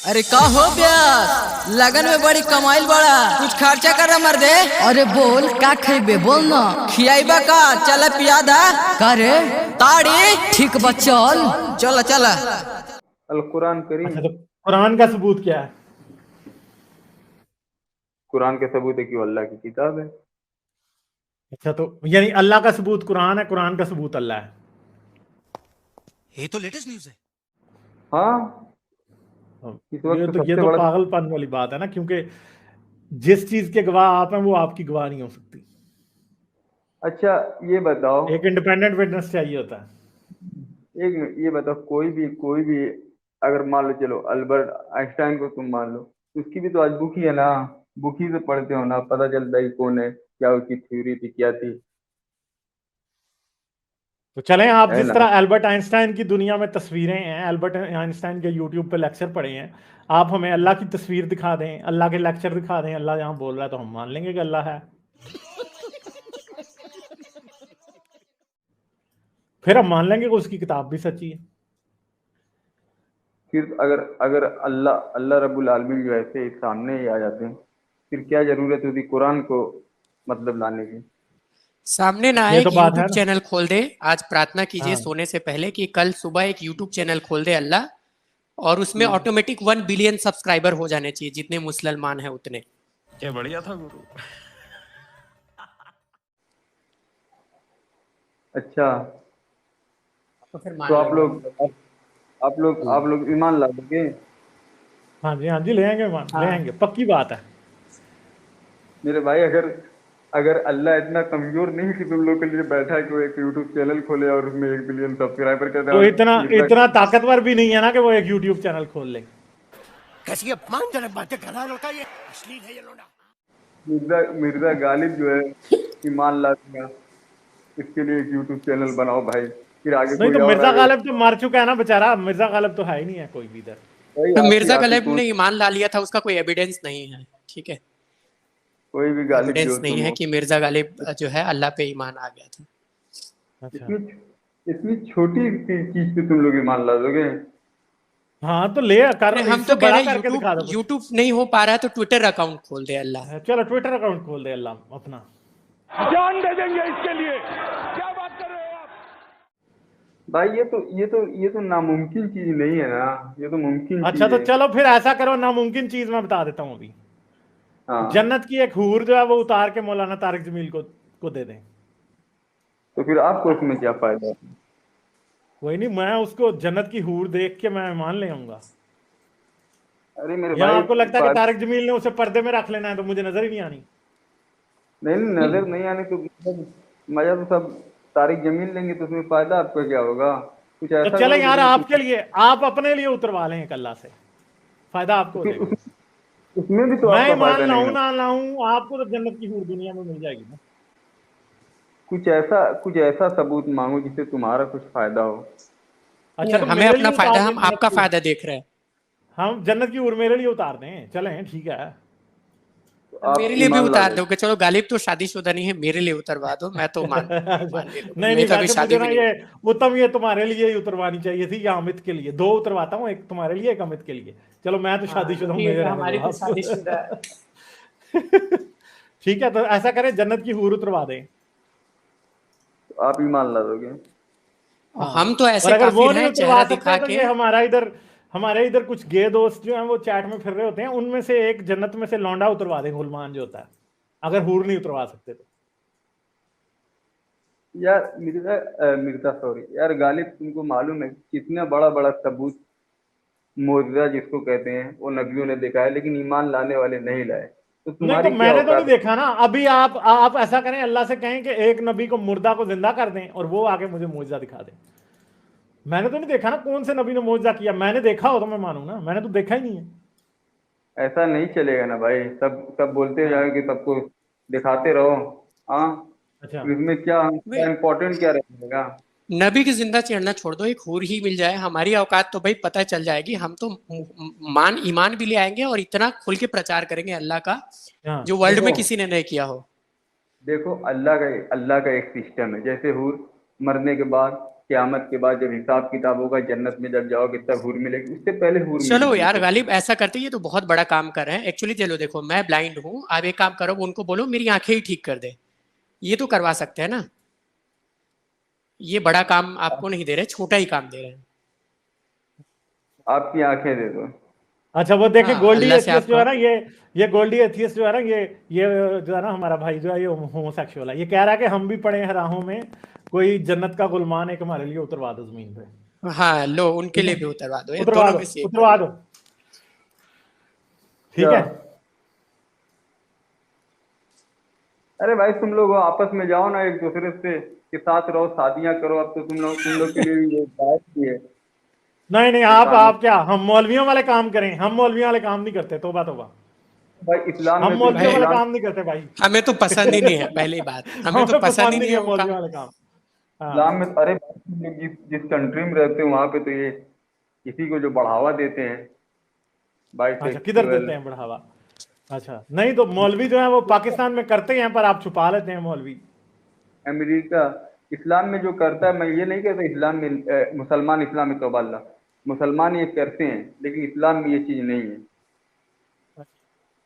अरे का हो ब्यास, लगन में बड़ी कमाइल बड़ा, कुछ खर्चा कर मर्दे। अरे बोल का खेबे बोल ना। खियाइबा का चल पिया दा करे ताड़ी। ठीक बा चल। चल चल। अल कुरान करीम। अच्छा, तो कुरान का सबूत क्या है? कुरान के सबूत है कि वो अल्लाह की किताब है। अच्छा, तो यानी अल्लाह का सबूत कुरान है, कुरान का सबूत अल्लाह है। ये तो लेटेस्ट न्यूज़ है। हाँ, इस ये वक्त तो ये सबसे तो बड़ा। पागलपन वाली बात है ना, क्योंकि जिस चीज के गवाह आप हैं वो आपकी गवाह नहीं हो सकती। अच्छा, ये बताओ, एक इंडिपेंडेंट विटनेस चाहिए होता है। ये बताओ, कोई भी अगर मान लो, चलो अल्बर्ट आइंस्टाइन को तुम मान लो, तो उसकी भी तो आज बुक ही है ना। बुक ही से पढ़ते हो ना, पता चलता है कि कौन है, क्या उसकी थ्योरी थी, क्या थी, तो चलें, आप है जिस ना। तरह एल्बर्ट आइंस्टाइन की दुनिया में तस्वीरें हैं, एल्बर्ट आइंस्टाइन के यूट्यूब पे लेक्चर पढ़े हैं, आप हमें अल्लाह की तस्वीर दिखा दें, अल्लाह के लेक्चर दिखा दें, अल्लाह यहाँ बोल रहा है तो हम मान लेंगे कि अल्लाह है। फिर हम मान लेंगे कि उसकी किताब भी सच्ची है। फिर अगर अगर अल्लाह अल्लाह रब्बुल आलमीन जो ऐसे सामने ही आ जाते हैं, फिर क्या जरूरत होती कुरान को मतलब लाने की। सामने ना ये आए तो एक बात है यूट्यूब ना। चैनल खोल दे। आज प्रार्थना कीजिए हाँ। सोने से पहले कि कल सुबह एक यूट्यूब चैनल खोल दे अल्लाह, और उसमें ऑटोमेटिक 1 बिलियन सब्सक्राइबर हो जाने चाहिए, जितने मुसलमान हैं उतने। क्या बढ़िया था गुरु। अच्छा, तो फिर तो मान आप लेंगे। लोग आप लोग ईमान ला दोगे। हाँ जी, हाँ जी, ले आएंगे, मान ले आएंगे, पक्की बात है। मेरे भाई, अगर अगर अल्लाह इतना कमजोर नहीं कि तुम लोग के लिए बैठा है कि वो एक यूट्यूब चैनल खोले और उसमें 1 बिलियन सब्सक्राइबर कर दे, तो और इतना इतना ताकतवर भी नहीं है ना कि वो एक यूट्यूब चैनल खोल ले। कैसी अपमानजनक बातें कर रहा है लड़का, ये अश्लील है ये लोड़ा। मिर्जा मिर्जा गालिब जो है, ईमान ला दिया, इसके लिए एक यूट्यूब चैनल बनाओ भाई, फिर आगे नहीं कोई तो और मिर्जा आएगा। गालिब तो मर चुका है ना बेचारा, मिर्जा गालिब तो है ही नहीं है कोई भी इधर। भाई तो आपकी मिर्जा आपकी गलेब ने सोच, ईमान ला लिया था, उसका कोई एविडेंस नहीं है, ठीक है। कोई भी गालिब जो एविडेंस नहीं तुम है हो, कि मिर्जा गालिब जो है अल्लाह पे ईमान आ गया था। अच्छा, इतनी इतनी छोटी चीज पे तुम लोग ईमान ला दोगे। हाँ तो ले कर, अरे हम इससे तो कह बड़ा रहे हैं करके यूट्यूब दिखा दो कुछ। यूट्यूब नहीं हो पा रहा है तो ट्विटर अकाउंट खोल दे अल्लाह। चलो ट्विटर अकाउंट खोल दे अल्लाह अपना। जान दे देंगे इसके लिए। क्या बात कर रहे हो आप? भाई ये तो नामुमकिन चीज नहीं है ना, ये तो मुमकिन अच्छा चीज तो है। चलो फिर ऐसा करो, नामुमकिन चीज मैं बता देता हूँ अभी। हाँ, जन्नत की एक हूर जो है वो उतार के मौलाना तारिक जमील को दे दें। तो फिर आपको उसमें क्या फायदा है। कोई नहीं, मैं उसको जन्नत की हूर देख के मैं मान ले आऊंगा। अरे मेरे या भाई, आपको लगता है कि तारिक जमील ने उसे पर्दे में रख लेना है तो मुझे नजर ही नहीं आनी? नहीं नहीं, नजर नहीं आने तो मतलब मजा तो सब तारीख जमीन लेंगे, तो उसमें फायदा आपको क्या होगा। कुछ तो ऐसा चले करो यार, जिसमें आपके लिए, आप अपने लिए उतरवा लें एक अल्लाह से, फायदा आपको हो फिर जाएगा। उसमें भी तो मैं आपका मान फायदा नहीं लाऊं होगा। ना लाऊं, आपको तो जन्नत की हूर दुनिया में मिल जाएगी ना। कुछ ऐसा सबूत मांगो जिससे तुम्हारा कुछ फायदा हो। अच्छा तो हमें मेरे अपना लिए फायदा, उतार दें हम जन्नत आपका की हूर। फायदा देख रहे हैं। हम जन्नत की हूर मेरे लिए उतार दें, चलें ठीक है। तो आप मेरे लिए भी ईमान ला उतार दो। दोगे? चलो गालिब तो शादीशुदा नहीं है, मेरे लिए उतरवा दो, मैं तो मान भी लूंगा। नहीं मैं नहीं, तो अभी वैसे शादी मुझे भी ना नहीं ये हुई। उत्तम, ये तुम्हारे लिए ही उतरवानी चाहिए थी, या अमित के लिए। दो उतरवाता हूँ, एक तुम्हारे लिए, एक अमित के लिए। चलो मैं तो हाँ, शादीशुदा हूँ, क्योंकि मेरे रहने हमारी दो तो आप। शादीशुदा है। ठीक है, तो ऐसा करें, जन्नत की हूर उतरवा दें। तो आप ईमान ला दोगे। हम हाँ, तो और ऐसे अगर वो काफिर नहीं हैं उतरवा चेहरा सकते दिखा तो के। ये हमारे इधर कुछ गे दोस्त जो हैं वो चैट में फिर रहे होते हैं, उनमें से एक जन्नत में से लौंडा उतरवा दें, गुलमान जो होता है, अगर हूर नहीं उतरवा सकते तो। यार मिर्जा सॉरी यार गालिब, तुमको मालूम है कितना बड़ा बड़ा सबूत, मोजज़ा जिसको कहते हैं, वो नबियों ने देखा है, लेकिन ईमान लाने वाले नहीं लाए, तो नहीं तो तुम्हारी क्या मैंने तो नहीं औकात। देखा ना अभी। आप ऐसा करें, अल्लाह से कहें कि एक नबी को मुर्दा को जिंदा कर दें और वो आके मुझे मुआजिजा दिखा दें। मैंने तो नहीं देखा ना कौन से नबी ने मुआजिजा किया। मैंने देखा हो तो मैं मानूं ना, मैंने तो देखा ही नहीं है। ऐसा नहीं चलेगा ना भाई, सब सब बोलते हाँ, जाओ कि सबको दिखाते रहो। हाँ, अच्छा। तो इसमें क्या वे- इम्पोर्टेंट क्या रहेगा। नबी की जिंदा चढ़ना छोड़ दो, एक हूर ही मिल जाए, हमारी औकात तो भाई पता चल जाएगी। हम तो मान ईमान भी ले आएंगे और इतना खुल के प्रचार करेंगे अल्लाह का, हाँ जो वर्ल्ड देखो में किसी ने नहीं किया हो। देखो, अल्लाह का एक सिस्टम है, जैसे हूर मरने के बाद क़यामत के बाद जब हिसाब किताब होगा, जन्नत में जब जाओगे तब हूर मिलेगी, उससे पहले हूर चलो मिलेगी। यार गालिब, ऐसा करते ये तो बहुत बड़ा काम कर रहे हैं एक्चुअली। चलो देखो, मैं ब्लाइंड हूँ, आप एक काम करो, उनको बोलो मेरी आंखें ही ठीक कर दे, ये तो करवा सकते हैं ना। ये बड़ा काम आपको नहीं दे रहे, छोटा ही काम दे रहे हैं। आपकी आंखें दे दो। अच्छा वो देखे हाँ, गोल्डी अल्लाह से एथियस्ट जो है आपका ना, ये गोल्डी एथियस्ट जो है ना, ये जो है ना हमारा भाई जो है, ये होमोसेक्सुअल है। ये कह रहा है कि हम भी पड़े हैं राहों में, कोई जन्नत का गुलमान एक हमारे लिए उतरवा दो जमीन पे। हाँ लो, उनके लिए भी उतरवा दो, ये उतरवा दोनों दो, में से एक उतरवा कर दो, लो। ठीक क्या? है। अरे भाई तुम लोग आपस में जाओ ना, एक दूसरे से के साथ रहो, शादियां करो। अब तो तुम लोग के लिए भी ये जायज भी है नहीं नहीं, ये कानून। आप क्या, हम मौलवियों वाले काम करें? हम मौलवियों वाले काम नहीं करते, तोबा तोबा। भाई इस्लाम हम में तो मौलवियों भाई वाले इस्लाम काम नहीं करते भाई। हमें तो पसंद ही नहीं है, पहली बात हमें तो हमें पसंद ही पसंद नहीं नहीं है है वो मौलवियों काम। वाले काम। इस्लाम हाँ में अरे भाई, तुम लोग जिस कंट्री में रहते हो वहां पे तो ये किसी को जो बढ़ावा देते हैं अच्छा, किधर बाइसेक्सुअल। देते हैं बढ़ावा? अच्छा नहीं, तो मौलवी जो है वो पाकिस्तान में करते हैं, पर आप छुपा लेते हैं मौलवी। अमेरिका इस्लाम में जो करता है, मैं ये नहीं कहता इस्लाम में मुसलमान इस्लाम में तौबा अल्लाह, मुसलमान ये करते हैं लेकिन इस्लाम में ये चीज नहीं है।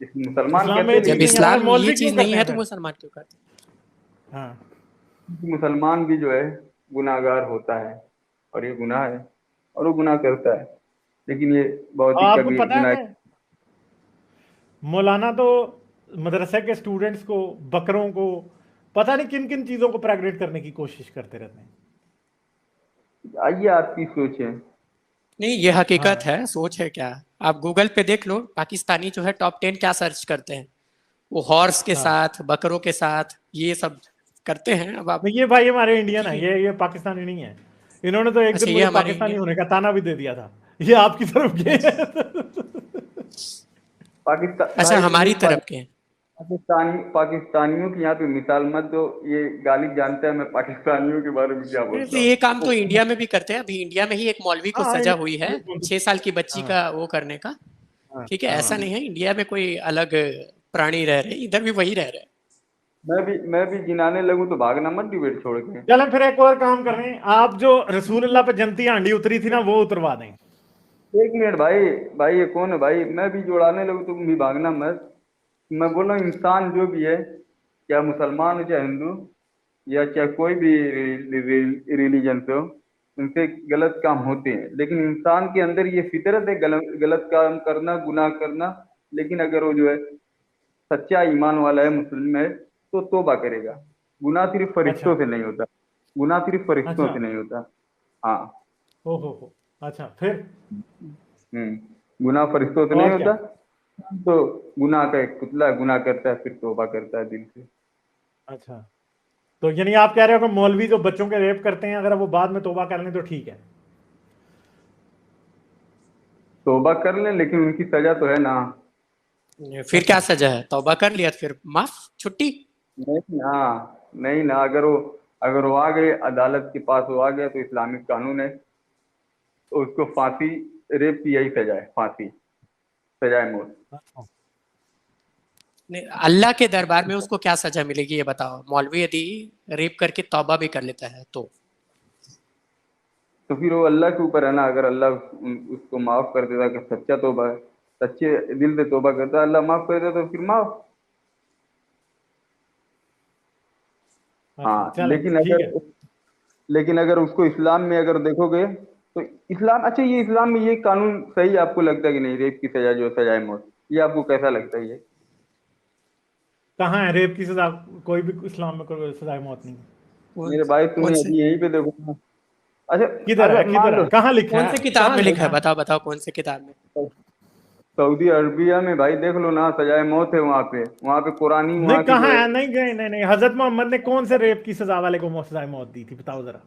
इस मुसलमान इस्लाम में कहते ये हैं चीज जब लेकिन नहीं है, मगर इस्लाम में ये मौलवी क्यों चीज नहीं करते है हैं तो फिर? मुसलमान क्यों करते हाँ मुसलमान भी जो है गुनाहगार होता है, और ये गुनाह है और वो गुनाह करता है, लेकिन ये बहुत ही आपको कबीर पता है गुनाह। कि मौलाना तो मदरसे के स्टूडेंट्स को, बकरों को, पता नहीं किन किन चीजों को प्रेग्नेंट करने की कोशिश करते रहते हैं। आइए आपकी सोच है। नहीं, ये हकीकत हाँ है, सोच है क्या? आप गूगल पे देख लो, पाकिस्तानी जो है टॉप 10 क्या सर्च करते हैं, वो हॉर्स के हाँ। साथ, बकरों के साथ, ये सब करते हैं। अब आप नहीं, ये भाई हमारे इंडियन ठीक है, है, ये पाकिस्तानी नहीं है। इन्होंने तो एक अच्छा दिन ये मुझे हमारे पाकिस्तानी इंडियन। होने का ताना भी दे दिया था। ये आपकी तरफ के अच्छा पाकिस्तान अच्छा, भाई हमारी तरफ के हैं। पाकिस्तानियों की यहाँ पे मिसाल मत दो। ये गालिब जानता है मैं पाकिस्तानियों के बारे में क्या नहीं, तो बोलता ये काम तो हूँ। इंडिया में भी करते हैं। अभी इंडिया में ही एक मौलवी को हाँ सजा हुई है हाँ 6 साल की बच्ची हाँ का वो करने का। ठीक है, ऐसा हाँ, नहीं है इंडिया में कोई अलग प्राणी रह रहे, इधर भी वही रह रहे। मैं भी गिनाने लगूं तो भागना मत डिबेट छोड़ के। चलें फिर एक और काम कर रहे हैं, आप जो रसूलुल्लाह पे जनती हांडी उतरी थी ना, वो उतरवा दें। एक मिनट भाई, भाई ये कौन है भाई? मैं भी जोड़ाने लगूं तो तुम भी भागना मत। मैं बोल रहा हूँ इंसान जो भी है, चाहे मुसलमान हो चाहे हिंदू, या चाहे कोई भी रिलीजन से हो, उनसे गलत काम होते हैं, लेकिन इंसान के अंदर ये फितरत है गलत काम करना, गुनाह करना। लेकिन अगर वो जो है सच्चा ईमान वाला है, मुस्लिम है, तो तौबा करेगा। गुनाह सिर्फ अच्छा फरिश्तों से नहीं होता, गुनाह सिर्फ फरिश्तों अच्छा, से नहीं होता। हाँ। हो अच्छा फिर। गुनाह फरिश्तों से नहीं और क्या? होता। तो गुनाह का एक पुतला गुनाह करता है, फिर तौबा करता है दिल से। अच्छा, तो यानी आप कह रहे हो कि मौलवी जो बच्चों के रेप करते हैं, अगर वो बाद में तौबा कर लें तो ठीक है? तौबा कर लें, लेकिन उनकी सजा तो है ना। फिर क्या सजा है? तौबा कर लिया तो फिर माफ, छुट्टी। नहीं ना, नहीं ना, अगर वो आ गए अदालत के पास, वो आ गया तो इस्लामिक कानून है, तो उसको फांसी, रेप की यही सजा है, फांसी, सजाए मौत। नहीं, अल्लाह के दरबार में उसको क्या सजा मिलेगी ये बताओ। मौलवी यदि रेप करके तौबा भी कर लेता है तो फिर वो अल्लाह के ऊपर है ना। अगर अल्लाह उसको माफ कर देता, कि सच्चा तौबा है, सच्चे दिल से तौबा करता, अल्लाह माफ कर देता, तो फिर माफ। हाँ, चलें ठीक है। लेकिन अगर उसको इस्लाम में अगर देखोगे तो इस्लाम, अच्छा ये इस्लाम में ये कानून सही आपको लगता है कि नहीं? रेप की सजा जो सजाए मौत, ये आपको कैसा लगता है? ये कहाँ है रेप की सजा? कोई भी इस्लाम में कोई सजाए मौत नहीं है। मेरे भाई कौन तुम्हें से अभी यहीं पे देखो ना। अच्छा, किधर है, मान किधर लो है, कहाँ लिखा कौन है? से किताब कहाँ में लिखा लिखा है? है? बताओ बताओ कौन से किताब में। सऊदी अरबिया में भाई देख लो ना, सजाए मौत है वहां पे कुरानी नहीं वहां की जो कहाँ है। है? नहीं गए, नहीं हजरत मोहम्मद ने कौन से रेप की सजा वाले को सजाए मौत दी थी, बताओ जरा।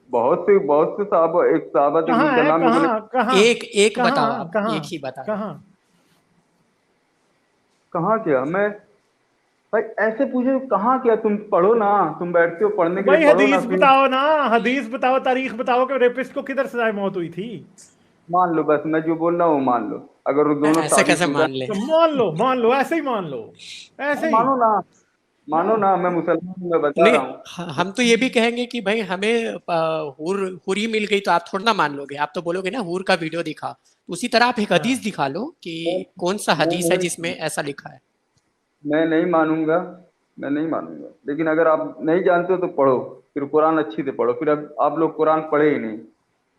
बहुत से साहबा, एक साहबा थे कहाँ जिनका है? नाम मुझे कहाँ एक बताओ, कहाँ आप कहाँ एक ही बताओ। कहाँ? कहाँ क्या मैं भाई ऐसे पूछे कहाँ क्या? तुम पढ़ो ना, तुम बैठते हो पढ़ने के भाई लिए, पढ़ो ना हदीस फिर। बताओ ना, हदीस बताओ, तारीख बताओ कि रेपिस्ट को किधर सजाए मौत हुई थी। मान लो, बस मैं जो बोल रहा हूँ मान लो, अगर वो दोनों ऐसे कैसे साबित मान ले? तो मान लो ऐसे ही मान लो, ऐसे ही। मानो ना, मानो ना, मैं मुसलमान हूं, मैं बता नहीं, रहा हूँ। हम तो ये भी कहेंगे कि भाई हमें हूरी मिल गई तो आप थोड़ा ना मान लोगे, आप तो बोलोगे ना हूर का वीडियो दिखा, उसी तरह आप एक हदीस दिखा लो कि कौन सा मैं हदीस है नहीं जिसमें ऐसा लिखा है। मैं नहीं मानूंगा, मैं नहीं मानूंगा, लेकिन अगर आप नहीं जानते हो तो पढ़ो, फिर कुरान अच्छी से पढ़ो। फिर अब आप लोग कुरान पढ़े ही नहीं।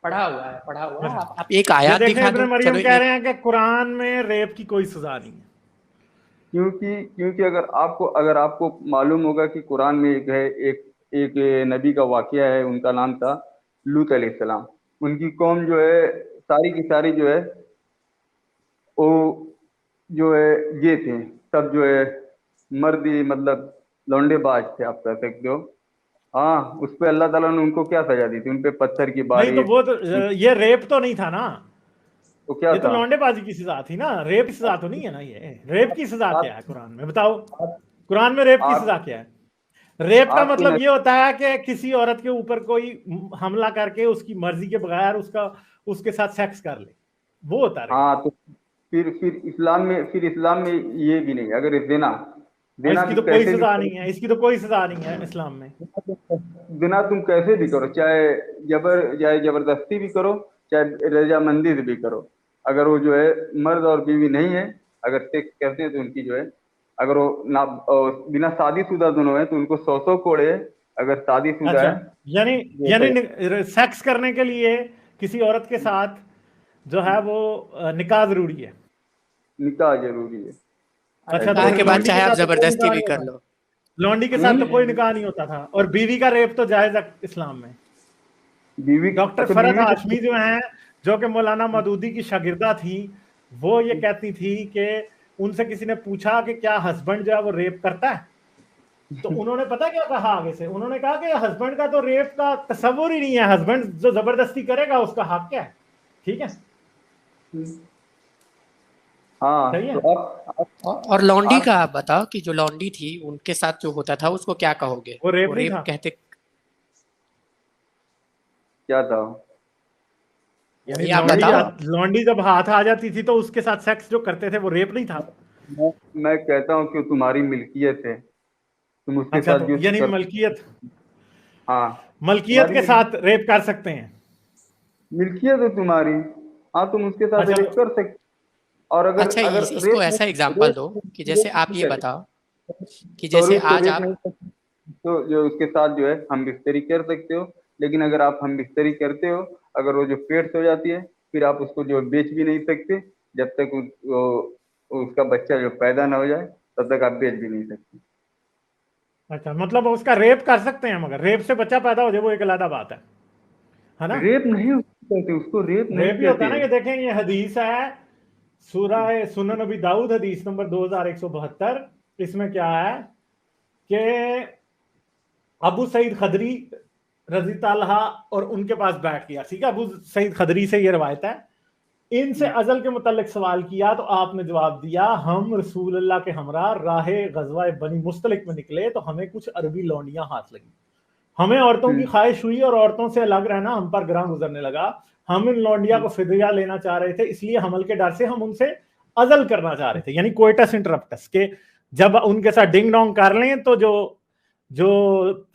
पढ़ा हुआ है, पढ़ा हुआ है, अच्छा, आप एक ये आयत देखें दिखा इब्न दो, चलो मरियम कह एक। रहे हैं कि कुरान में रेप की कोई सजा नहीं है। क्योंकि अगर आपको मालूम होगा कि कुरान में एक है, एक नबी का वाकया है, उनका नाम था लूत अलैहिस्सलाम। उनकी कौम जो है, सारी की सारी जो है, वो जो है ये थे, सब जो है मर्दी, मतलब लौंडेबाज थे, आप कह सकते हो। हाँ, उस पे अल्लाह ताला ने उनको क्या सजा दी थी? उन पे पत्थर की नहीं तो बारिश। वो तो ये रेप तो नहीं था ना, तो क्या ये तो था? लौंडेबाजी की सजा थी ना, रेप की सजा तो नहीं है ना। ये रेप की सजा क्या आप है कुरान में, बताओ। आप कुरान में रेप की आप सजा क्या है? रेप का आपकी मतलब न, ये होता है कि किसी औरत के ऊपर कोई हमला करके उसकी मर्जी के बगैर उसके साथ सेक्स कर ले, वो होता है रेप। हाँ, तो फिर इस्लाम में ये भी नहीं। अगर जिना और जिना इसकी भी तो कोई कैसे भी सजा करो, नहीं है, इसकी तो कोई सजा नहीं है इस्लाम में। जिना तुम कैसे भी करो, चाहे जबरदस्ती भी करो, चाहे रजामंदी से भी करो, अगर वो जो है मर्द और बीवी नहीं है, अगर सेक्स करते हैं तो उनकी जो है, अगर वो ना बिना शादीशुदा दोनों है तो उनको 100 कोड़े है। अगर शादीशुदा अच्छा, है यानी वो यानी सजा। सेक्स करने के लिए किसी औरत के साथ जो है वो निकाह जरूरी है। निकाह जरूरी है। अच्छा, निकाह तो के बाद लौंडी के चाहे आप साथ तो कोई जबरदस्ती निकाह भी नहीं कर होता, लो। लौंडी के साथ तो कोई हम्म। निकाह नहीं होता था। और बीवी का रेप तो जायज है इस्लाम में। बीवी, डॉक्टर अच्छा फरहत बीवी हाशमी जो हैं, जो कि मौलाना मदूदी की शागिर्दा थी, वो ये कहती थी कि उनसे किसी ने पूछा कि क्या हस्बैंड जो है वो रेप करता है, तो उन्होंने पता क्या कहा आगे से, उन्होंने कहा कि हस्बैंड का तो रेप का तस्वुर ही नहीं है, हस्बैंड जो जबरदस्ती करेगा उसका हक क्या है। ठीक है, सही हाँ, है। तो और लौंडी आप का आप बताओ कि जो लौंडी थी उनके साथ जो होता था उसको क्या कहोगे? वो रेप वो नहीं रेप था, कहते? क्या था? यानी वही आप बताओ। लौंडी जब हाथ आ जाती थी तो उसके साथ सेक्स जो करते थे वो रेप नहीं था। मैं कहता हूँ कि तुम्हारी मिल्कियत है, तुम उसके अच्छा, साथ तो जो यानी कर। मलकियत, हाँ, मलकियत तुम्हारी के साथ रेप कर सकते हैं। मिल्कियत है तुम्हारी। हाँ, तुम उसके साथ अच्छा, रेप कर सकते। और अगर अच्छा, अगर इसको ऐसा एग्जाम्पल दो कि जैसे रेप आप नहीं ये करे, बताओ कि सॉरी, जैसे उसको आज रेप आप। नहीं करते तो जो उसके साथ जो है हम बिस्तरी कर सकते हो। लेकिन अगर आप हम बिस्तरी करते हो, अगर वो जो पेट हो जाती है, फिर आप उसको जो बेच भी नहीं सकते। जब तक उसका बच्चा जो पैदा ना हो जाए, तब तक आप बेच भी नहीं सकते। अच्छा, मतलब उसका रेप कर सकते हैं, मगर रेप से बच्चा पैदा हो जाए वो एक अलग बात है ना। रेप नहीं उसको कहते, उसको रेप नहीं रेप ही होता है कहते। ना। ये देखें, ये हदीस है सूरह सुनन नबी दाऊद, हदीस नंबर 2172। इसमें क्या है कि अबू सईद खदरी रजी तालहा और उनके पास बैठ गया। ठीक है, अबू सईद खदरी से ये रवायत है, इनसे अजल के मुतालिक सवाल किया तो आपने जवाब दिया, हम रसूल अल्लाह के हमरा राहे गजवा बनी मुस्तलिक में निकले तो हमें कुछ अरबी लौंडियां हाथ लगी, हमें औरतों की ख्वाहिश हुई और औरतों से अलग रहना हम पर ग्रां गुजरने लगा। हम इन लौंडिया को फिदिया लेना चाह रहे थे, इसलिए हमल के डर से हम उनसे अजल करना चाह रहे थे, यानी कोइटस इंटरप्टस के जब उनके साथ डिंग डोंग कर लें तो जो जो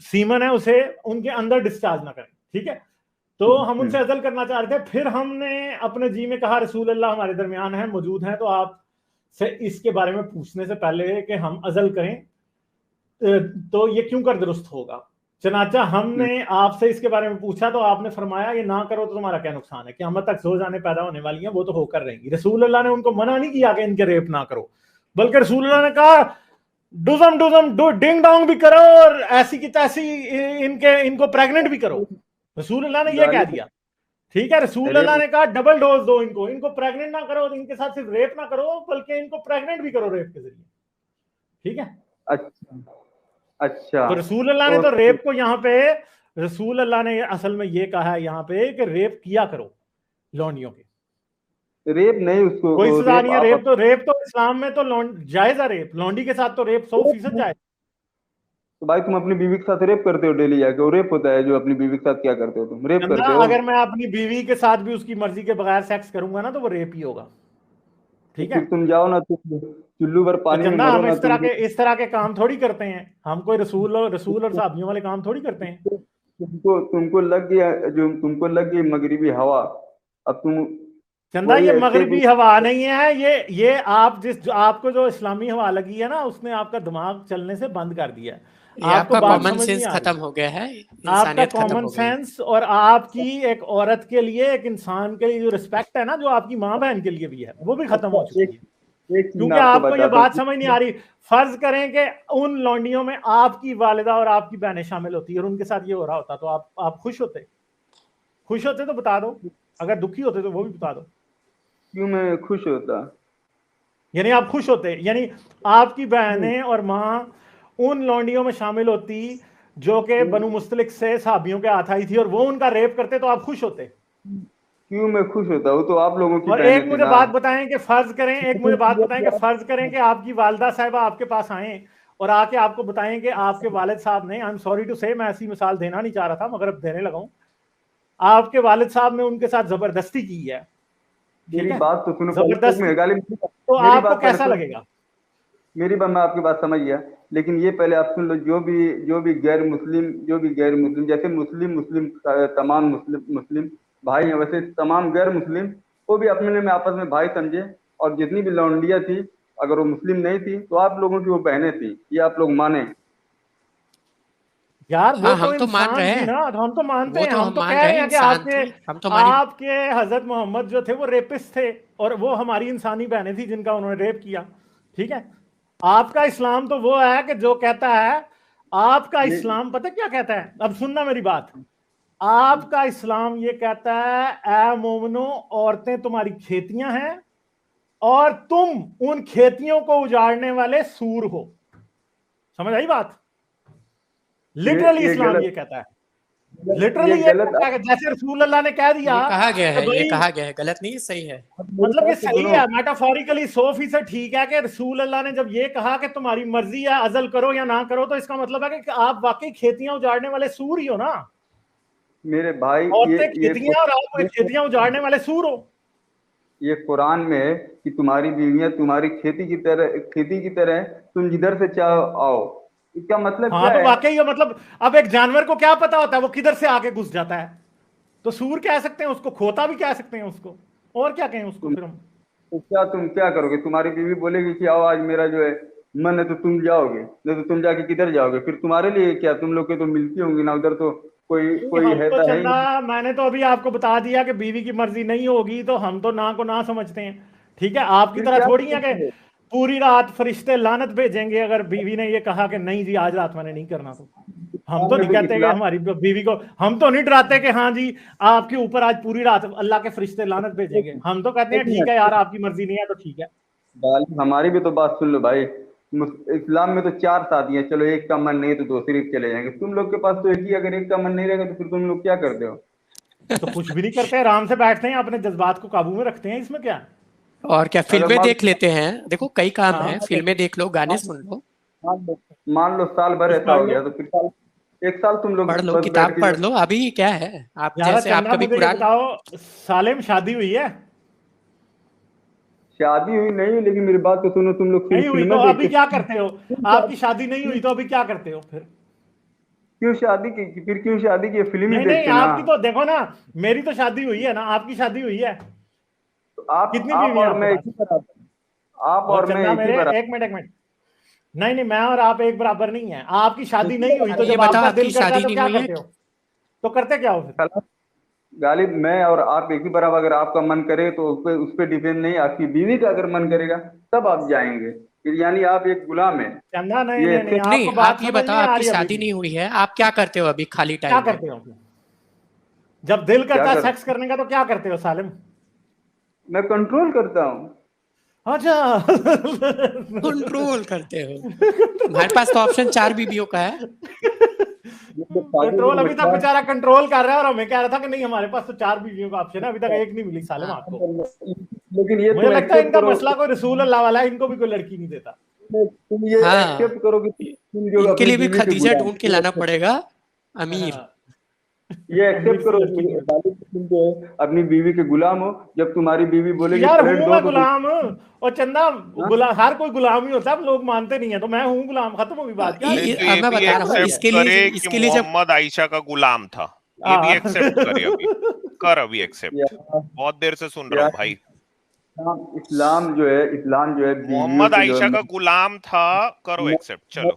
सीमन है उसे उनके अंदर डिस्चार्ज ना करें। ठीक है, तो हम उनसे अजल करना चाह रहे थे। फिर हमने अपने जी में कहा, रसूल अल्लाह हमारे दरमियान है, मौजूद हैं, तो आप से इसके बारे में पूछने से पहले कि हम अजल करें तो ये क्यों कर दुरुस्त होगा। चनाचा हमने आपसे इसके बारे में पूछा तो आपने फरमाया ये ना करो तो तुम्हारा क्या नुकसान है, क़यामत तक सो जाने पैदा होने वाली हैं, वो तो होकर रहेंगी। रसूल अल्लाह ने उनको मना नहीं किया कि इनके रेप ना करो, बल्कि रसूल अल्लाह ने कहा डुजम डुजम डो डिंग डोंग भी करो और ऐसी की तैसी इनको प्रेग्नेंट भी करो। रसूल अल्लाह ने यह कह दिया। ठीक है, रसूल रेप। अल्लाह ने कहा डबल डोज दो इनको प्रेग्नेंट ना करो, इनके साथ सिर्फ रेप ना करो बल्कि इनको प्रेग्नेंट भी करो रेप के जरिए। ठीक है, अच्छा, अच्छा, तो रसूल अल्लाह ने तो रेप को यहाँ पे, रसूल अल्लाह ने असल में ये कहा है यहाँ पे कि रेप किया करो लौंडियों के, रेप नहीं उसको, कोई सजा रेप नहीं है। आप रेप तो इस्लाम में तो जायज है, रेप लौंडी के साथ तो रेप 100% जायज। तो भाई तुम अपनी बीवी के साथ रेप करते हो डेली जाके, वो रेप होता है। जो अपनी बीवी के साथ क्या करते हो, तुम रेप ना, करते हो। अगर मैं अपनी बीवी के साथ भी उसकी मर्जी के बगैर सेक्स करूंगा ना तो वो रेप ही होगा। ठीक फिर है। तुम जाओ ना, तुम चुल्लू भर तो पानी में चंदा मरो हम ना, इस तरह के काम थोड़ी करते हैं, हम कोई रसूल और साहबियों वाले काम थोड़ी करते हैं। तुमको तुमको लग गया, जो तुमको लग गई मगरिबी हवा, अब तुम चंदा वही ये एस्केप। मगरिबी हवा नहीं है, ये आप आपको जो इस्लामी हवा लगी है ना, उसने आपका दिमाग चलने से बंद कर दिया है। ये आपको आपका बात कॉमन समझ नहीं सेंस आ रही। खत्म हो गया है, आपका इंसानियत खत्म कॉमन हो गई है। सेंस और आपकी एक औरत के लिए, एक इंसान के लिए जो रिस्पेक्ट है ना, जो आपकी माँ बहन के लिए भी है, वो भी खत्म हो चुकी है। एक चीज मैं क्योंकि आपको आपको ये बताता बात हूँ। समझ नहीं आ रही। फर्ज करें कि उन लौंडियों में आपकी वालिदा और आपकी बहनें शामिल होती है और उनके साथ ये हो रहा होता, तो आप खुश होते? खुश होते तो बता दो, अगर दुखी होते तो वो भी बता दो। क्यों मैं खुश होता? यानी आप खुश होते, यानी आपकी बहनें और माँ उन लौंडियों में शामिल होती जो कि बनु मुस्तलिक से साहबियों के हाथ आई थी और वो उनका रेप करते, तो आप खुश होते? क्यों मैं खुश होता? वो तो आप लोगों की और बहनें एक थी मुझे ना। बात बताएं कि फर्ज करें कि आपकी वालिदा साहिबा आपके पास आए और आके आपको बताएं कि आपके वालिद साहब ने, आई एम सॉरी टू से, मैं ऐसी मिसाल देना नहीं चाह रहा था मगर अब देने लगा हूं, आपके वालिद साहब ने उनके साथ जबरदस्ती की है, ठीक मेरी है, बात तो सुनो पहले, एक जबरदस्ती, मिनट गालिब, तो मेरी आपको बात पहले कैसा सुनो। लगेगा? मेरी बात, मैं आपकी बात समझ गया, लेकिन ये पहले आप सुन लो। जो भी गैर मुस्लिम, जैसे मुस्लिम मुस्लिम तमाम मुस्लिम मुस्लिम भाई हैं, वैसे तमाम गैर मुस्लिम को भी अपने में आपस में भाई समझे। और जितनी भी लौंडिया थी, अगर वो मुस्लिम नहीं थी तो आप लोगों की वो बहनें थी, ये आप लोग माने। यार वो हाँ, तो हम तो मान इंसान रहे थी हैं, ना, तो हम तो मानते वो हैं, तो हम हम तो मान कह रहे रहे हैं, हैं कि इंसान थी, हम तो हमारी। आपके हजरत मोहम्मद जो थे वो रेपिस्ट थे और वो हमारी इंसानी बहनें थी जिनका उन्होंने रेप किया, ठीक है। आपका इस्लाम तो वो है कि जो कहता है, आपका ये इस्लाम पता क्या कहता है, अब सुनना मेरी बात। आपका इस्लाम ये कहता है, ए मोमनो, औरतें तुम्हारी खेतियां हैं और तुम उन खेतियों को उजाड़ने वाले सूर हो। समझ आई बात? लिटरली ये इस्लाम ये गलत, कहता है, लिटरली ये ये गलत। कहता है कि जैसे रसूल अल्लाह ने कह दिया ये कहा गया कि है, ये भाई, कहा गया है, गलत नहीं है, सही है। मेरी मतलब ये बात तो सही सुनो। है, मेटाफोरिकली 100% ठीक है कि रसूल अल्लाह ने जब ये कहा कि तुम्हारी मर्जी है, अजल करो या ना करो, तो इसका मतलब है कि आप वाकई खेतियां उजाड़ने वाले सूर ही हो ना। मेरे भाई, औरतें खेतियां और आप ये खेतियां उजाड़ने वाले सूर हो। ये कुरान में है कि तुम्हारी बीवियां तुम्हारी खेती की तरह, तुम जिधर से चाहो आओ। इसका मतलब हाँ क्या तो है? वाकई ये मतलब, अब एक जानवर को क्या पता होता है वो किधर से आके घुस जाता है, तो सूर कह सकते हैं उसको, खोता भी कह सकते हैं उसको, और क्या कहें उसको तुम फिर हम? तुम क्या करोगे? तुम्हारी बीवी बोलेगी कि आओ आज मेरा जो है मन है, तो तुम जाओगे, नहीं तो तुम जाके किधर जाओगे? फिर तुम्हारे लिए क्या, तुम लोग के तो मिलती होंगी ना उधर, तो कोई कोई हम है तो तो है ही चंदा, नहीं। मैंने तो अभी आपको बता दिया कि बीवी की मर्जी नहीं होगी तो हम तो ना को ना समझते हैं, ठीक है। आपकी फिर तरह क्या थोड़ी है कि करोगे? पूरी रात फरिश्ते लानत भेजेंगे अगर बीवी ने ये कहा कि नहीं जी आज रात मैंने नहीं करना, तो हम इस्लाम तो में नहीं तो कहते कि इस्लाम हमारी बीवी को, हम तो नहीं डराते कि हाँ जी आपके ऊपर आज पूरी रात अल्लाह के फरिश्ते लानत भेजेंगे, हम तो कहते हैं एक ठीक है मिनट, यार आपकी मर्जी नहीं है तो ठीक है। हमारी भी तो बात सुन लो भाई। इस्लाम में तो 4 शादियां, चलो एक का मन नहीं तो दूसरी चले जाएंगे। तुम लोग के पास तो एक ही, अगर एक का मन नहीं रहेगा तो फिर तुम लोग क्या करते हो? तो कुछ भी नहीं करते, आराम से बैठते हैं, अपने जज्बात को काबू में रखते हैं, इसमें क्या है? और क्या, अगर फिल्में देख लेते हैं, देखो कई काम हाँ है, फिल्में देख लो, गाने सुन लो, मान लो मान लो साल भर कुछ ऐसा पढ़ हो लो, गया, तो फिर एक साल तुम लोग पढ़ लो, बस बैठ किताब के पढ़ लो। अभी क्या है, आप यार जैसे आप चंदा कभी मुझे ये कुरान। बताओ, सालेम शादी हुई है? शादी हुई नहीं हुई, लेकिन मेरी बात तो सुनो, तुम लोग नहीं सिर्फ हुई तो फिल्में देख अभी के क्या करते हो? क्यों आपकी शादी नहीं हुई तो अभी क्या करते हो फिर? शादी की? फिर क्यों शादी की? फिल्म ही नहीं नहीं, देखते ना। आपकी तो देखो ना, मेरी तो शादी हुई है ना, आपकी शादी हुई है? तो कितनी आप बीवी है और आपके मैं एक पास? ही बराबर, आप और और मैं चंदा एक ही मेरे, बराबर। एक मिनट, नहीं नहीं, मैं और आप एक बराबर नहीं है। आपकी तो शादी नहीं हुई तो ये जब बताओ, आपका आपकी दिल करता है शादी तो नहीं क्या हुई है? करते हो? तो करते क्या हो फिर? खलास, गालिब मैं और आप एक ही बराबर। अगर आपका मन करे तो उस पे डिपेंड नहीं, आपकी बीवी का अगर मन करेगा तब आप जाएंगे। फिर यानी आप एक गुलाम है। चंदा नहीं ये नहीं नहीं, ऐसे नहीं, आपको बात आप ये समझ बताओ, नहीं आ आपकी रही अभी शादी भी। नहीं हुई है, आप क्या करते हो अभी खाली क्या टाइम में? करते हो फिर? जब दिल क्या करता है कर, सेक्स करने का तो क्या करते हो सालिम? मैं कंट्रोल करता हूँ। अच्छा। कंट्रोल करते हो? हमारे पास तो ऑप्शन 4 बीबियों का है। ये तो शादी कंट्रोल, में अभी तक बच्चा, बेचारा कंट्रोल कर रहा है और हमें कह रहा था कि नहीं हमारे पास तो 4 बीवियों का ऑप्शन है, अभी तक एक नहीं मिली सालिम हाँ, आपको। लेकिन ये मुझे तुम लगता है एक्सेप्ट इनका करो, मसला कोई रसूल अल्लाह वाला है, इनको भी कोई लड़की नहीं देता। तुम ये हाँ, एक्सेप्ट करो कि तुम जो इनके अपनी लिए भी बीवी के खदीजा गुलाम ढूंढ के लाना पड़ेगा, अमीर। हाँ। ये एक्सेप्ट करो। लड़की नहीं होती। तुम जो है अपनी बीवी के गुलाम हो, जब तुम्हारी बीवी बोलेगी यार प्लेट हूँ दो मैं तो तुम गुलाम, और चंदा हाँ? हर कोई गुलाम ही होता है, लोग मानते नहीं है, तो मैं हूँ गुलाम, खत्म होगी बात। क्या नहीं तो अब ये मैं भी बता रहा हूँ एक्सेप्ट इसके करे लिए, कि इसके लिए जब मोहम्मद आयशा का गुलाम था, ये भी हाँ। एक्सेप्ट करे अभी, कर अभी एक्सेप्ट, यार बहुत देर से सुन रहा हूँ यार भाई। इस्लाम जो है बीवियों मोहम्मद को जो आयशा का है गुलाम था, करो मैं- एक्सेप्ट, मैं- चलो।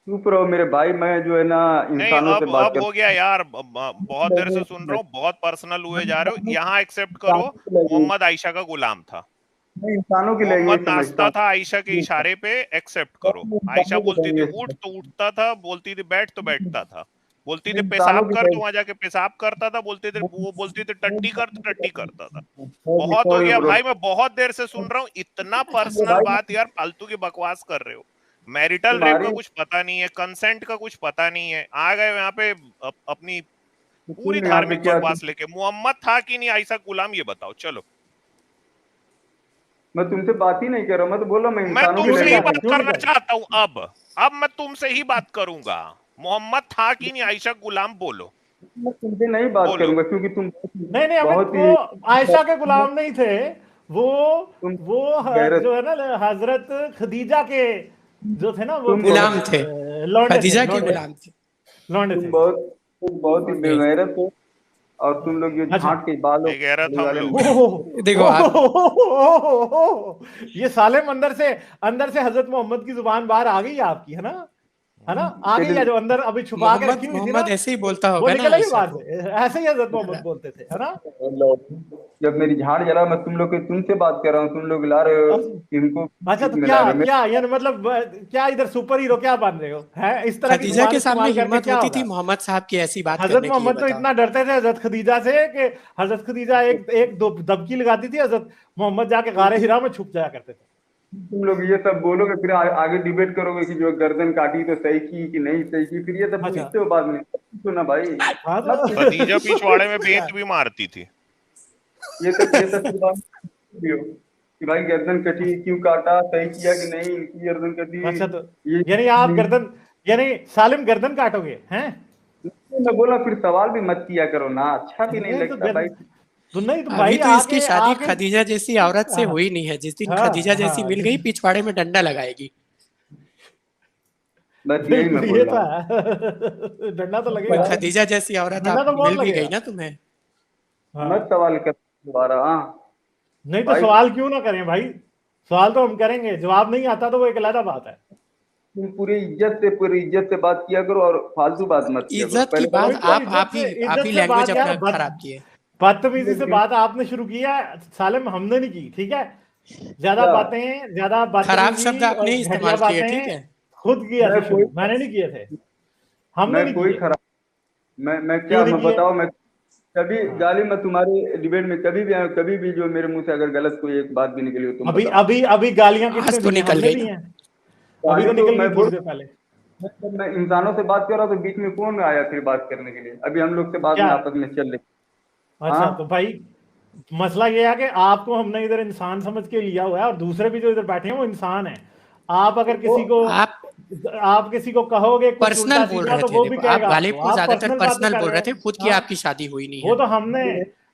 चुप रहो मेरे भाई, मैं जो है ना नहीं इंसानों से बात अब कर हो गया यार, बहुत देर से सुन रहा हूँ, बहुत पर्सनल हुए जा रहे हो, यहाँ एक्सेप्ट करो। मोहम्मद आयशा का गुलाम था, मैं इंसानों की मोहम्मद लैंग्वेज समझता नाचता हूँ। था आयशा के इशारे पे, एक्सेप्ट करो। मैं आयशा इंसानों की बोलती थी लैंग्वेज उठ समझता तो उठता था, बोलती थी बैठ तो बैठता था, बोलती हूँ। थी मैं इंसानों पेशाब की कर तो वहां लैंग्वेज जाके पेशाब करता था, बोलती थी वो बोलती थी टट्टी कर तो टट्टी करता था। बहुत हो सॉरी गया ब्रो। भाई, मैं बहुत देर से सुन रहा हूँ, इतना ये पर्सनल भाई बात यार, फालतू की बकवास कर रहे हो। मैरिटल रेप का तुम्हारी कुछ पता नहीं है, कंसेंट का कुछ पता नहीं है, आ गए यहाँ पे अपनी पूरी तुम यहाँ पे धार्मिक क्या बकवास लेके। मोहम्मद था कि नहीं आयशा गुलाम, ये बताओ चलो। मैं तुमसे बात ही नहीं कर रहा, मैं तो बोल रहा हूँ मैं मैं इंसानों की क्यों तुमसे नहीं ही कर लैंग्वेज रहे, बात क्यों नहीं करना कर रहे? चाहता हूं अब मैं तुमसे ही बात करूंगा। मोहम्मद था कि नहीं आयशा गुलाम, बोलो मैं तुमसे नहीं बात बोलो। करूंगा क्योंकि तुम नहीं नहीं अमित, बहुत वो आयशा के ही गुलाम नहीं थे, वो तुम वो गैरत जो है ना हजरत खदीजा के जो थे ना, वो तुम थे गुलाम थे, लौंडे थे, खदीजा के लौंडे गुलाम थे। लौंडे तुम थे। बहुत तुम बहुत ही नहीं, बेगैरत हो। और तुम लोग ये अच्छा। झांट के बालों बेगैरत हम वाले लोग हैं। ओह, देखो आप, ये सालेम अंदर से हजरत मोहम्मद की जुबान बाहर आ गई है आपकी, है ना, आ गई है, जो अंदर अभी छुपा के मोहम्मद रखी हुई थी ना, मोहम्मद ऐसे ही बोलता वो होगा ना निकल आई आयशा बाहर को। से। ऐसे ही हजरत मोहम्मद बोलते थे, है ना। जब मेरी झाड़ जला, मैं तुमसे बात कर रहा हूँ, तुम लोग ला रहे हो इनको अच्छा, तो मिला क्या रहे हो। क्या यानी मतलब क्या इधर सुपर हीरो क्या बन रहे हो, है इस तरह की खदीजा जुबान के सामने इस्तेमाल करके हिम्मत क्या होती थी होगा? मोहम्मद साहब की ऐसी बात हजरत करने की, ये मोहम्मद तो बताओ। इतना डरते थे हजरत खदीजा से कि हजरत खदीजा एक एक दो दबकी लगाती थी, हजरत मोहम्मद जाके गारे हिरा में छुप जाया करते थे। तुम लोग ये सब बोलोगे, फिर आगे डिबेट करोगे कि जो गर्दन काटी तो सही की कि नहीं सही की, फिर ये सब अच्छा। पूछते हो बाद में। सुना भाई, हाँ मत तो खदीजा पिछवाड़े में बेंत भी मारती थी। ये सब फिर बाद में भी हो कि भाई गर्दन कटी क्यों, काटा सही किया कि नहीं, इनकी गर्दन कटी अच्छा, तो ये यानी आप नहीं। गर्दन, यानी सालिम गर्दन काटोगे हैं? मैं बोला फिर सवाल भी मत किया करो ना, अच्छा भी नहीं नहीं तो लगता भाई। तो नहीं तो अभी भाई तो इसकी आके शादी आके खदीजा जैसी औरत से हाँ हुई नहीं है, जिस दिन हाँ खदीजा जैसी हाँ, मिल गई पिछवाड़े में डंडा लगाएगी। बस यही बिल्कुल मैं ये बोल रहा तो हूँ। है। डंडा तो कोई लगेगा, खदीजा जैसी औरत डंडा आप तो बहुत मिल भी गई लगेगा। ना तुम्हें। मत हाँ, सवाल कर दोबारा। हाँ नहीं तो भाई, सवाल क्यों ना करें भाई, सवाल तो हम करेंगे, जवाब नहीं आता तो वो एक अलग बात है। तुम पूरी इज्जत से बात किया करो और फालतू बात मत किया करो इज्जत की पहले बात तो। कोई तो आप ही इज्जत से लैंग्वेज बात यार, अपना खराब किए। बदतमीजी से बात आपने शुरू किया, सालिम हमने नहीं की, ठीक है। ज्यादा क्या बातें, ज्यादा खराब शब्द बदतमीजी और आपने ही घटिया इस्तेमाल किए, ठीक बातें है। खुद किया मैं थे कोई शुरू, मैंने नहीं किए थे, हमने मैं नहीं कोई किए। खराब मैं क्यों क्या नहीं मैं किए? बताओ, मैं कभी हाँ, जालिम, मैं तुम्हारे डिबेट में कभी भी आया हूं, कभी भी जो मेरे मुंह से अगर गलत कोई एक बात भी निकली हो तुम अभी बताओ। अभी अभी गालियां किसने आज तो दी हैं? निकल हमने गई दी ना। हैं, अभी तो जालिम तो निकल गई मैं थोड़ी बोल, देर पहले। मैं इंसानों से बात कर रहा हूँ तो बीच में कौन आया फिर बात करने के लिए? अभी हम लोग से बात क्या? में आपस में चल रही। अच्छा, तो हाँ भाई मसला ये है कि आपको हमने इधर इंसान समझ के लिया हुआ है, और दूसरे भी जो इधर बैठे हैं वो इंसान है। आप अगर वो आप आप किसी को कहोगे कुछ पर्सनल उल्टा बोल सीधा रहे तो थे, वो भी देखो आप कहेगा गालिब आपको, को आप ज्यादातर पर्सनल बातें पर्सनल कर बोल रहे रहे हो। थे, खुद की हाँ, आपकी शादी हुई नहीं वो है। तो हमने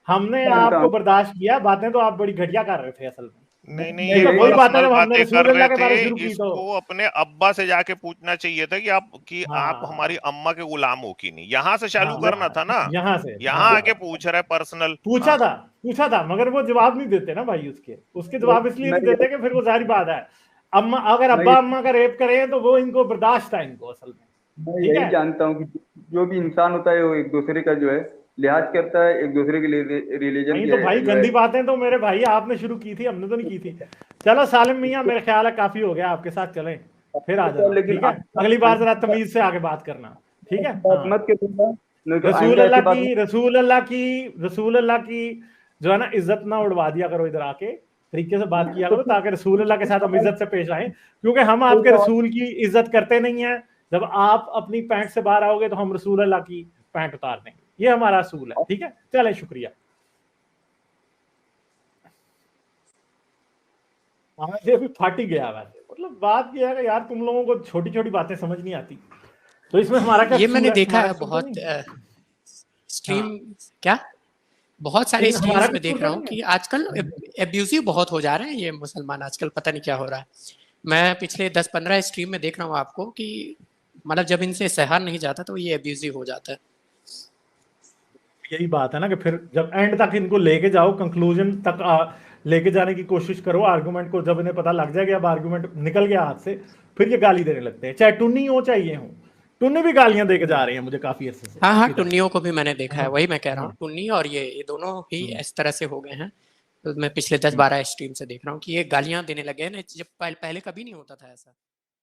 जानता आपको हूँ। बर्दाश्त किया, बातें तो आप बड़ी घटिया कर रहे थे असल में। नहीं नहीं, मैं नहीं ये तो यही वही बात है पर्सनल जब हमने बातें कर रसूल रहे अल्लाह के थे। बारे में शुरू की तो। इसको अपने अब्बा से जाके पूछना चाहिए था कि आप हमारी हाँ अम्मा के गुलाम हो कि नहीं, यहाँ से चालू हाँ, करना था ना। यहाँ से, यहाँ आके हाँ, पूछ रहा है पर्सनल। पूछा हाँ था, पूछा था, मगर वो जवाब नहीं देते ना भाई, उसके जवाब इसलिए मैं नहीं देते कि फिर वो जाहिर बात है, अम्मा अगर मैं अब्बा अम्मा का रेप करें तो वो इनको बर्दाश्त है, इनको असल में, मैं ठीक यही है। जानता हूँ कि जो भी इंसान होता है वो एक दूसरे का जो है लिहाज करता है, एक दूसरे के लिए रिलीजन नहीं तो भाई के जो है। गंदी बातें तो मेरे भाई आपने शुरू की थी, हमने तो नहीं की थी। चलो सालिम मियां, मेरे ख्याल है काफी हो गया, आपके साथ चलें, फिर आ जाना, लेकिन ठीक है। अगली बार जरा तमीज से आगे बात करना, ठीक है। बात हाँ, मत करूंगा, नहीं तो रसूल आइंदा अल्लाह ऐसी बात की रसूल अल्लाह की रसूल अल्लाह की जो है ना, इज्जत ना उड़वा दिया करो, इधर आके तरीके से बात किया तो करो, ताकि रसूल अल्लाह के साथ हम इज्जत से पेश आए, क्योंकि हम कोई आपके सवाल रसूल की इज्जत करते नहीं है। जब आप अपनी पैंट से बाहर आओगे तो हम रसूल अल्लाह की पैंट उतार देंगे, ये हमारा रसूल है, ठीक है। चले, शुक्रिया। आज ये भी फाट ही गया वैसे, मतलब बात यह है कि यार तुम लोगों को छोटी छोटी बातें समझ नहीं आती, तो इसमें हमारा क्या ये कसूर मैंने है? देखा हमारा है कसूर तो बहुत नहीं। स्ट्रीम क्या बहुत सारे लेकिन हमारा स्ट्रीम्स में कसूर देख रहा तो हूँ नहीं कि आजकल एब्यूजिव बहुत हो जा रहे हैं ये मुसलमान आजकल, पता नहीं क्या हो रहा है। मैं पिछले 10-15 स्ट्रीम में देख रहा हूँ आपको कि मतलब जब इनसे सहा नहीं जाता तो ये एब्यूजिव हो जाता है। यही बात है ना कि फिर जब एंड तक इनको लेके जाओ, कंक्लूजन तक लेके जाने की कोशिश करो आर्गुमेंट को, जब इन्हें पता लग जाए कि अब आर्गुमेंट निकल गया हाथ से, फिर ये गाली देने लगते हैं, चाहे टुन्नी हो चाहे ये हो। टुन्नी भी गालियां देके जा रही है मुझे काफी अरसे से हाँ हाँ, इधर। टुन्नियों को भी मैंने देखा है, हाँ, वही मैं कह रहा हूँ, हाँ। टुन्नी और ये दोनों ही इस तरह से हो गए हैं। तो मैं पिछले 10-12 स्ट्रीम से देख रहा हूँ कि ये गालियां देने लगे हैं ना, जब पहले कभी नहीं होता था ऐसा।